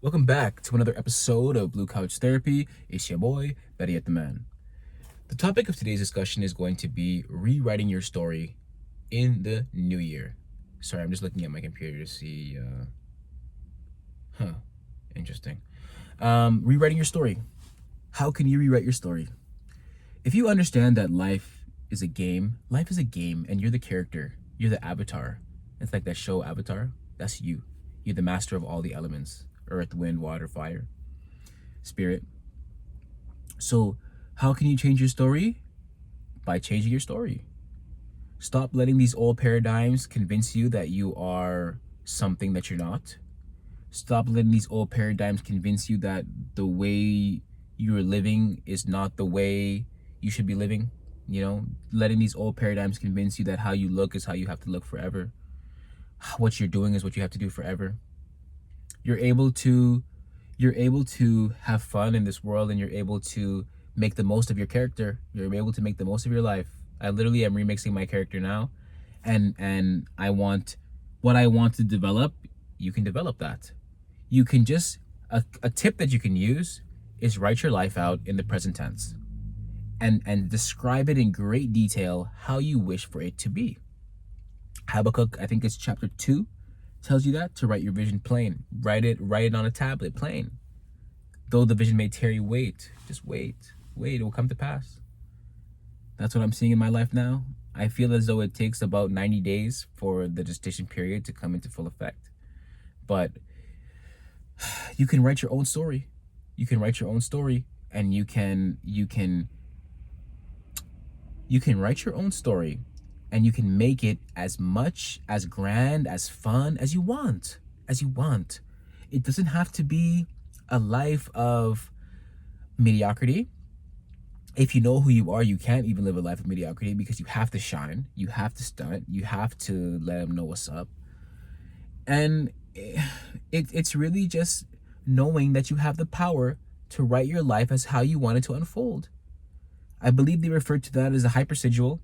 Welcome back to another episode of Blue Couch Therapy. It's your boy, Betty at the Man. The topic of today's discussion is going to be rewriting your story in the new year. Sorry, I'm just looking at my computer to see. Interesting. Rewriting your story. How can you rewrite your story? If you understand that life is a game, and you're the character, you're the avatar. It's like that show Avatar. That's you. You're the master of all the elements: earth, wind, water, fire, spirit. So, how can you change your story? By changing your story. Stop letting these old paradigms convince you that you are something that you're not. Stop letting these old paradigms convince you that the way you're living is not the way you should be living. Letting these old paradigms convince you that how you look is how you have to look forever. What you're doing is what you have to do forever. You're able to have fun in this world, and you're able to make the most of your character. You're able to make the most of your life. I literally am remixing my character now, and I want what I want to develop. You can develop that. You can just a tip that you can use is write your life out in the present tense and describe it in great detail how you wish for it to be. Habakkuk, I think it's chapter 2, tells you that to write your vision plain. Write it on a tablet plain. Though the vision may tarry, wait. Just wait. It will come to pass. That's what I'm seeing in my life now. I feel as though it takes about 90 days for the gestation period to come into full effect. But you can write your own story. You can write your own story, and you can write your own story, and you can make it as much, as grand, as fun as you want. It doesn't have to be a life of mediocrity. If you know who you are, you can't even live a life of mediocrity, because you have to shine, you have to stunt, you have to let them know what's up. And it's really just knowing that you have the power to write your life as how you want it to unfold. I believe they refer to that as a hypersidual.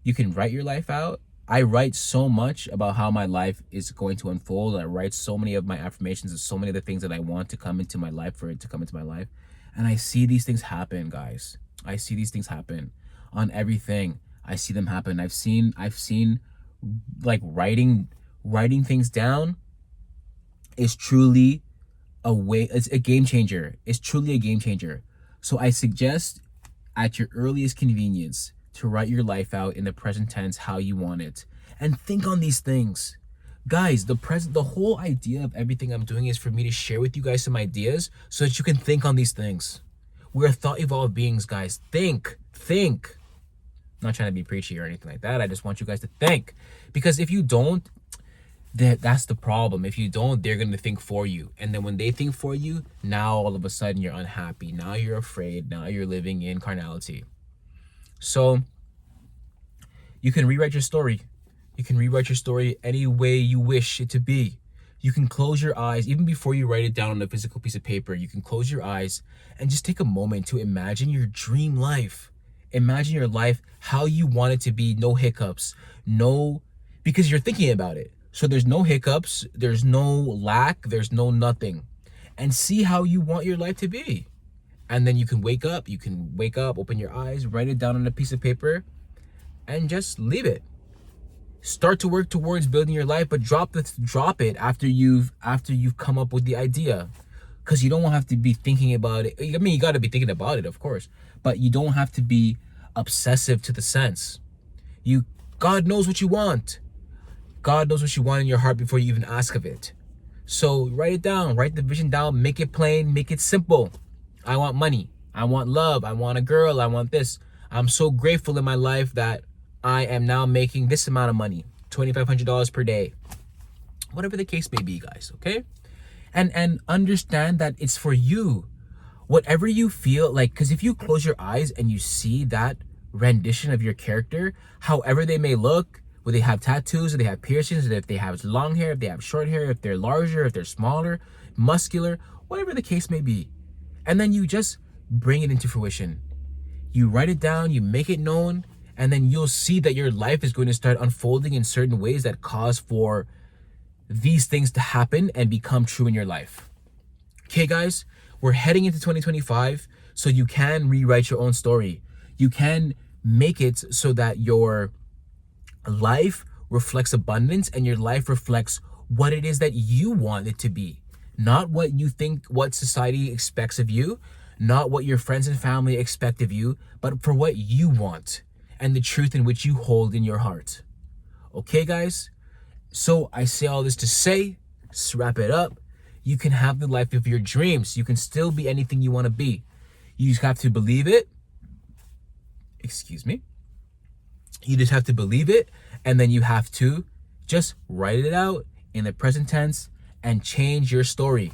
You can write your life out. I write so much about how my life is going to unfold. I write so many of my affirmations and so many of the things that I want to come into my life, for it to come into my life. And I see these things happen, guys. I see these things happen on everything. I see them happen. I've seen like writing things down is truly it's a game changer. It's truly a game changer. So I suggest, at your earliest convenience, to write your life out in the present tense how you want it, and think on these things. Guys, the whole idea of everything I'm doing is for me to share with you guys some ideas so that you can think on these things. We're thought evolved beings, guys. Think. I'm not trying to be preachy or anything like that. I just want you guys to think, because if you don't, that's the problem. If you don't, they're going to think for you. And then when they think for you, now all of a sudden you're unhappy. Now you're afraid. Now you're living in carnality. So you can rewrite your story. You can rewrite your story any way you wish it to be. You can close your eyes, even before you write it down on a physical piece of paper. You can close your eyes and just take a moment to imagine your dream life. Imagine your life how you want it to be. No hiccups. Because you're thinking about it. So there's no hiccups, there's no lack, there's no nothing. And see how you want your life to be. And then you can wake up, open your eyes, write it down on a piece of paper, and just leave it. Start to work towards building your life, but drop it after you've come up with the idea. Because you don't have to be thinking about it. I mean, you got to be thinking about it, of course, but you don't have to be obsessive to the sense. God knows what you want. God knows what you want in your heart before you even ask of it. So write it down, write the vision down, make it plain, make it simple. I want money, I want love, I want a girl, I want this. I'm so grateful in my life that I am now making this amount of money, $2,500 per day. Whatever the case may be, guys, okay? And understand that it's for you. Whatever you feel like, because if you close your eyes and you see that rendition of your character, however they may look, whether they have tattoos, or they have piercings, or if they have long hair, if they have short hair, if they're larger, if they're smaller, muscular, whatever the case may be. And then you just bring it into fruition. You write it down, you make it known, and then you'll see that your life is going to start unfolding in certain ways that cause for these things to happen and become true in your life. Okay, guys, we're heading into 2025, so you can rewrite your own story. You can make it so that your life reflects abundance and your life reflects what it is that you want it to be, not what you think, what society expects of you, not what your friends and family expect of you, but for what you want and the truth in which you hold in your heart. Okay, guys? So I say all this to say, let's wrap it up. You can have the life of your dreams. You can still be anything you want to be. You just have to believe it. Excuse me. You just have to believe it, and then you have to just write it out in the present tense and change your story.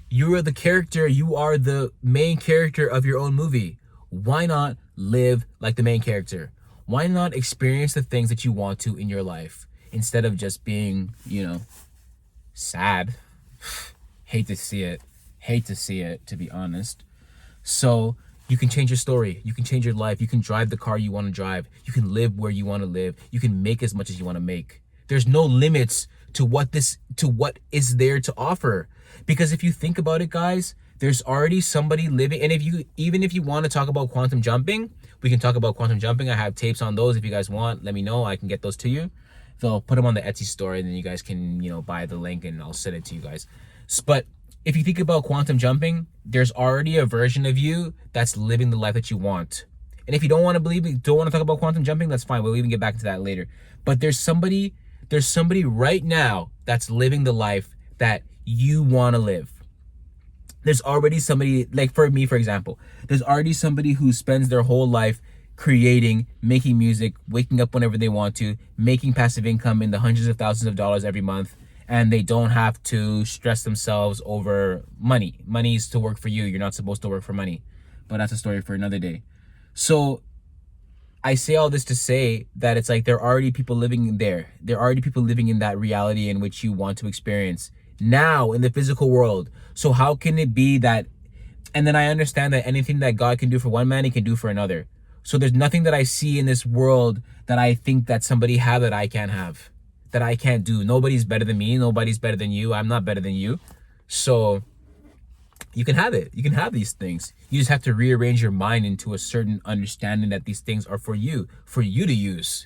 You are the character. You are the main character of your own movie. Why not live like the main character? Why not experience the things that you want to in your life instead of just being, sad? Hate to see it, to be honest. So you can change your story. You can change your life. You can drive the car you want to drive. You can live where you want to live. You can make as much as you want to make. There's no limits to what is there to offer. Because if you think about it, guys, there's already somebody living. And even if you want to talk about quantum jumping, we can talk about quantum jumping. I have tapes on those. If you guys want, let me know. I can get those to you. So I'll put them on the Etsy store, and then you guys can, buy the link, and I'll send it to you guys. But if you think about quantum jumping, there's already a version of you that's living the life that you want. And if you don't want to believe it, don't want to talk about quantum jumping, that's fine. We'll even get back to that later. But there's somebody right now that's living the life that you want to live. There's already somebody, like for me, for example, there's already somebody who spends their whole life creating, making music, waking up whenever they want to, making passive income in the hundreds of thousands of dollars every month. And they don't have to stress themselves over money. Money is to work for you. You're not supposed to work for money. But that's a story for another day. So I say all this to say that it's like there are already people living there. There are already people living in that reality in which you want to experience now in the physical world. So how can it be that? And then I understand that anything that God can do for one man, he can do for another. So there's nothing that I see in this world that I think that somebody have that I can't have, that I can't do. Nobody's better than me. Nobody's better than you. I'm not better than you. So you can have it. You can have these things. You just have to rearrange your mind into a certain understanding that these things are for you to use.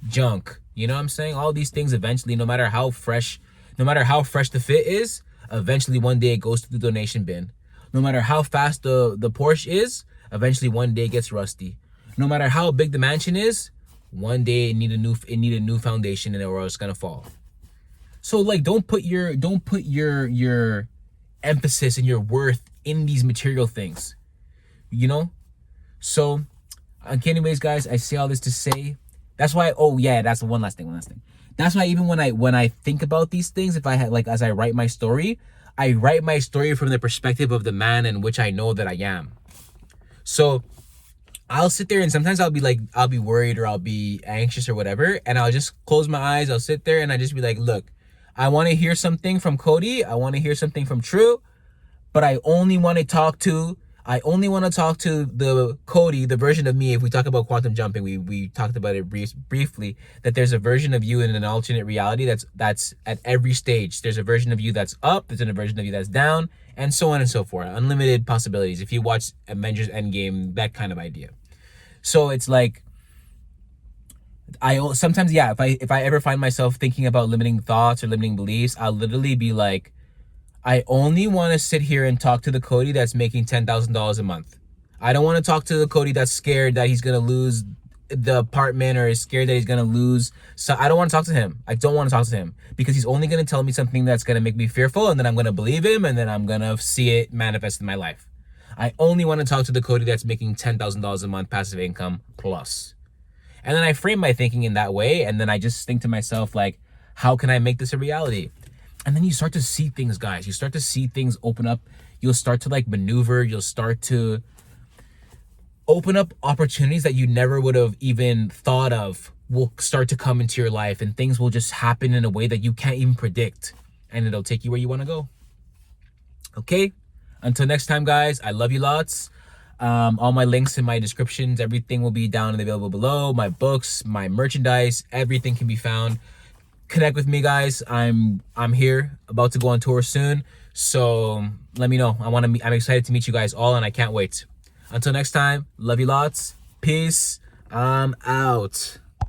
Junk. You know what I'm saying? All these things eventually, no matter how fresh the fit is, eventually one day it goes to the donation bin. No matter how fast the Porsche is, eventually one day it gets rusty. No matter how big the mansion is, one day it need a new foundation, and or it's gonna fall. So like, don't put your emphasis and your worth in these material things, So, anyways, guys, I say all this to say, that's why. Oh yeah, that's one last thing. That's why even when I think about these things, if I had as I write my story, I write my story from the perspective of the man in which I know that I am. So I'll sit there and sometimes I'll be worried or I'll be anxious or whatever. And I'll just close my eyes. I'll sit there and I just be like, look, I want to hear something from Cody. I want to hear something from True, but I only want to talk to the Cody, the version of me. If we talk about quantum jumping, we talked about it briefly, that there's a version of you in an alternate reality that's at every stage. There's a version of you that's up, there's a version of you that's down, and so on and so forth. Unlimited possibilities. If you watch Avengers Endgame, that kind of idea. So it's like, sometimes, if I ever find myself thinking about limiting thoughts or limiting beliefs, I'll literally be like, I only want to sit here and talk to the Cody that's making $10,000 a month. I don't want to talk to the Cody that's scared that he's going to lose the apartment or is scared that he's going to lose. So I don't want to talk to him. I don't want to talk to him because he's only going to tell me something that's going to make me fearful, and then I'm going to believe him, and then I'm going to see it manifest in my life. I only want to talk to the Cody that's making $10,000 a month passive income plus. And then I frame my thinking in that way, and then I just think to myself, like, how can I make this a reality? And then you start to see things, guys. You start to see things open up. You'll start to maneuver. You'll start to open up opportunities that you never would have even thought of will start to come into your life, and things will just happen in a way that you can't even predict, and it'll take you where you want to go. Okay? Until next time, guys, I love you lots. All my links in my descriptions, everything will be down and available below. My books, my merchandise, everything can be found. Connect with me, guys. I'm here, about to go on tour soon. So let me know. I'm excited to meet you guys all, and I can't wait. Until next time, love you lots. Peace. I'm out.